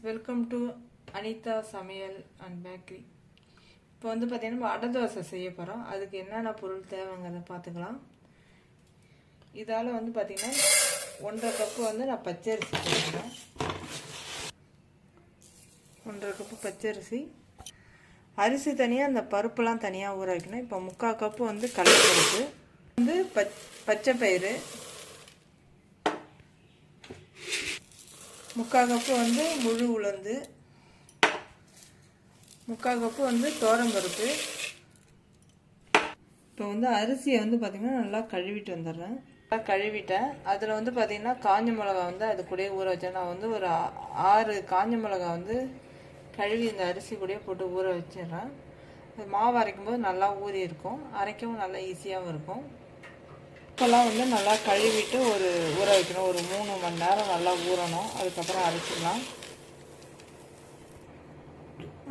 Welcome to Anitha சமையல் and bakery. இப்போ வந்து பார்த்தீங்கன்னா நம்ம அடை தோசை செய்ய போகிறோம். அதுக்கு என்னென்ன பொருள் தேவைங்கிறத பார்த்துக்கலாம். இதால் வந்து பார்த்தீங்கன்னா 1.5 கப்பு வந்து நான் பச்சரிசி போடுறேன். 1.5 கப்பு பச்சரிசி. அரிசி தனியாக, அந்த பருப்புலாம் தனியாக ஊற வைக்கணும். இப்போ 3/4 கப்பு வந்து கடலைப்பருப்பு, வந்து பச்சை பயிறு, 3/4 கப்பு வந்து முழு உளுந்து, 3/4 கப்பு வந்து துவரம்பருப்பு. இப்போ வந்து அரிசியை வந்து பார்த்திங்கன்னா நல்லா கழுவிட்டு வந்துடுறேன். நல்லா கழுவிட்டேன். அதில் வந்து பார்த்திங்கன்னா காஞ்ச மிளகா வந்து அது கூடயே ஊற வச்சேன். நான் வந்து ஒரு 6 காஞ்ச மிளகா வந்து கழுவி இந்த அரிசி கூடயே போட்டு ஊற வச்சிடுறேன். மாவு அரைக்கும் போது நல்லா ஊறி இருக்கும், அரைக்கவும் நல்லா ஈஸியாகவும் இருக்கும். இப்போல்லாம் வந்து நல்லா கழுவிட்டு ஊற வைக்கணும். ஒரு 3 மணி நேரம் நல்லா ஊறணும். அதுக்கப்புறம் அரைச்சிடலாம்.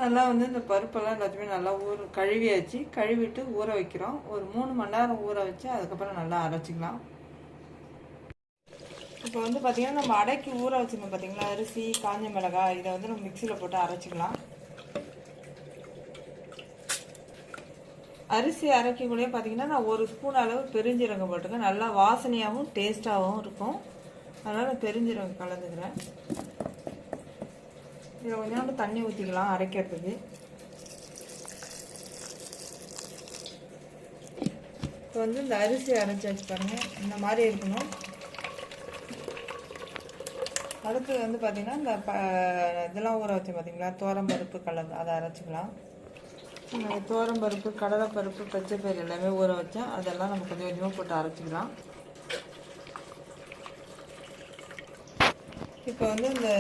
நல்லா வந்து இந்த பருப்பெல்லாம் எல்லாத்தையுமே நல்லா கழுவியாச்சு. கழுவிட்டு ஊற வைக்கிறோம். ஒரு 3 மணி நேரம் ஊற வச்சு அதுக்கப்புறம் நல்லா அரைச்சிக்கலாம். இப்போ வந்து பார்த்திங்கன்னா நம்ம அடைக்கு ஊற வச்சுருந்தோம் பார்த்திங்களா, அரிசி, காஞ்ச மிளகாய், இதை வந்து நம்ம மிக்சியில் போட்டு அரைச்சிக்கலாம். அரிசி அரைக்கக்கூடிய பார்த்திங்கன்னா நான் 1 ஸ்பூன் அளவு பெருஞ்சீரகம் போட்டுருக்கேன். நல்லா வாசனையாகவும் டேஸ்ட்டாகவும் இருக்கும். அதனால் பெருஞ்சீரகம் கலந்துக்கிறேன். இதில் கொஞ்சோண்டு தண்ணி ஊற்றிக்கலாம் அரைக்கிறதுக்கு. இப்போ வந்து இந்த அரிசி அரைச்சி வச்சு பாருங்கள், இந்த மாதிரி இருக்கணும். அடுத்து வந்து பார்த்திங்கன்னா இந்த இதெல்லாம் ஊற வச்சு பார்த்திங்களா, துவரம்பருப்பு கலந்து அதை அரைச்சிக்கலாம். துவரம்பருப்பு, கடலைப்பருப்பு, பச்சை பயிறு எல்லாமே ஊற வச்சேன். அதெல்லாம் நம்ம கொஞ்சம் கொஞ்சமாக போட்டு அரைச்சிக்கலாம். இப்போ வந்து இந்த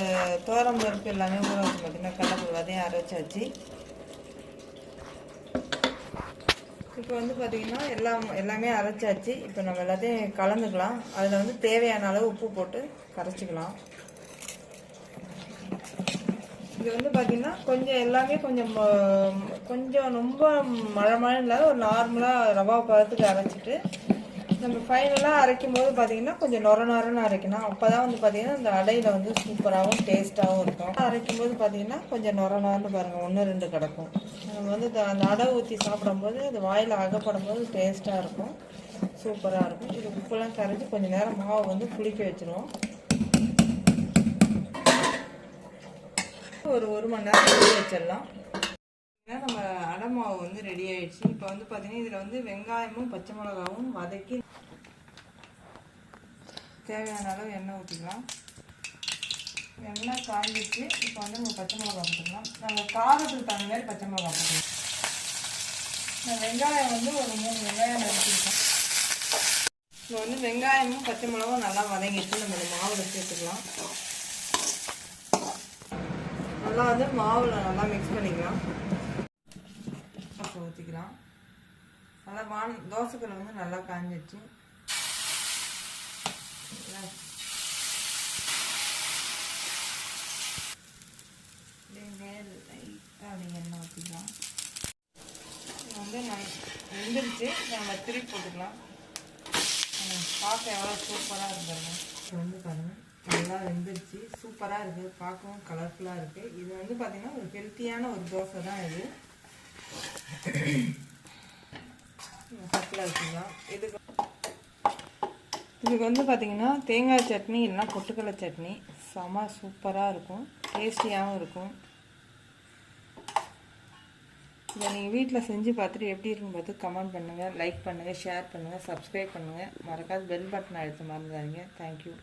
துவரம்பருப்பு எல்லாமே ஊற வச்சு பார்த்திங்கன்னா கடலைப்பருப்பு அதையும் அரைச்சாச்சு. இப்போ வந்து பார்த்திங்கன்னா எல்லாமே அரைச்சாச்சு. இப்போ நம்ம எல்லாத்தையும் கலந்துக்கலாம். அதில் வந்து தேவையான அளவு உப்பு போட்டு கரைச்சிக்கலாம். இது வந்து பார்த்திங்கன்னா கொஞ்சம் எல்லாமே கொஞ்சம் ரொம்ப மழை இல்லாத ஒரு நார்மலாக ரவா பதத்துக்கு அரைச்சிட்டு நம்ம ஃபைனலாக அரைக்கும் போது பார்த்திங்கன்னா கொஞ்சம் நொரன்னு அரைக்கணும். அப்போ தான் வந்து பார்த்திங்கன்னா அந்த அடையில் வந்து சூப்பராகவும் டேஸ்ட்டாகவும் இருக்கும். அரைக்கும் போது பார்த்திங்கன்னா கொஞ்சம் நொரன்னு பாருங்கள், 1-2 கிடக்கும். நம்ம வந்து அந்த அடை ஊற்றி சாப்பிடும்போது அது வாயில் அகப்படும் போது டேஸ்ட்டாக இருக்கும், சூப்பராக இருக்கும். இது உப்பெல்லாம் கரைச்சி கொஞ்சம் நேரம் மாவு வந்து புளிக்க வச்சுருவோம். ஒரு 1 மணி நேரம் ஊற வச்சிடலாம். நம்ம அடை மாவு வந்து ரெடி ஆயிடுச்சு. இப்போ வந்து பார்த்தீங்கன்னா இதில் வந்து வெங்காயமும் பச்சை மிளகாவும் வதக்கி தேவையான அளவு எண்ணெய் ஊற்றிக்கலாம். எண்ணெய் காய்ஞ்சிச்சு. இப்போ வந்து நம்ம பச்சை மிளகா போட்டுக்கலாம். நம்ம காரத்துக்கு தகுந்த மாதிரி பச்சை மிளகா போட்டுக்கலாம். வெங்காயம் வந்து ஒரு 3 வெங்காயம் நறுக்கிருக்கோம். இப்போ வந்து வெங்காயமும் பச்சை மிளகாவும் நல்லா வதங்கிட்டு நம்ம இந்த மாவில் சேர்த்துக்கலாம். நல்லா வந்து மாவில் நல்லா மிக்ஸ் பண்ணிக்கலாம். ஊற்றிக்கலாம். நல்லா தோசைக்கல் வந்து நல்லா காஞ்சிடுச்சு. எண்ணெய் ஊற்றிக்கலாம். வந்து வெந்துருச்சு. நம்ம திருப்பி போட்டுக்கலாம். பார்க்க எவ்வளோ சூப்பராக இருக்குங்க. வந்து பாருங்கள், நல்லா வெந்துருச்சு. சூப்பராக இருக்குது, பார்க்கவும் கலர்ஃபுல்லாக இருக்குது. இது வந்து பார்த்திங்கன்னா ஒரு ஹெல்த்தியான ஒரு தோசை தான் இது. வச்சுக்கலாம். இதுக்கு வந்து பார்த்திங்கன்னா தேங்காய் சட்னி இல்லைன்னா பொட்டுக்கடலை சட்னி செம சூப்பராக இருக்கும், டேஸ்டியாகவும் இருக்கும். இதை நீங்கள் வீட்டில் செஞ்சு பார்த்துட்டு எப்படி இருக்குன்னு பார்த்து கமெண்ட் பண்ணுங்கள், லைக் பண்ணுங்கள், ஷேர் பண்ணுங்கள், சப்ஸ்கிரைப் பண்ணுங்கள். மறக்காத பெல் பட்டன் அழுத்த மறந்துடாதீங்க. தேங்க்யூ.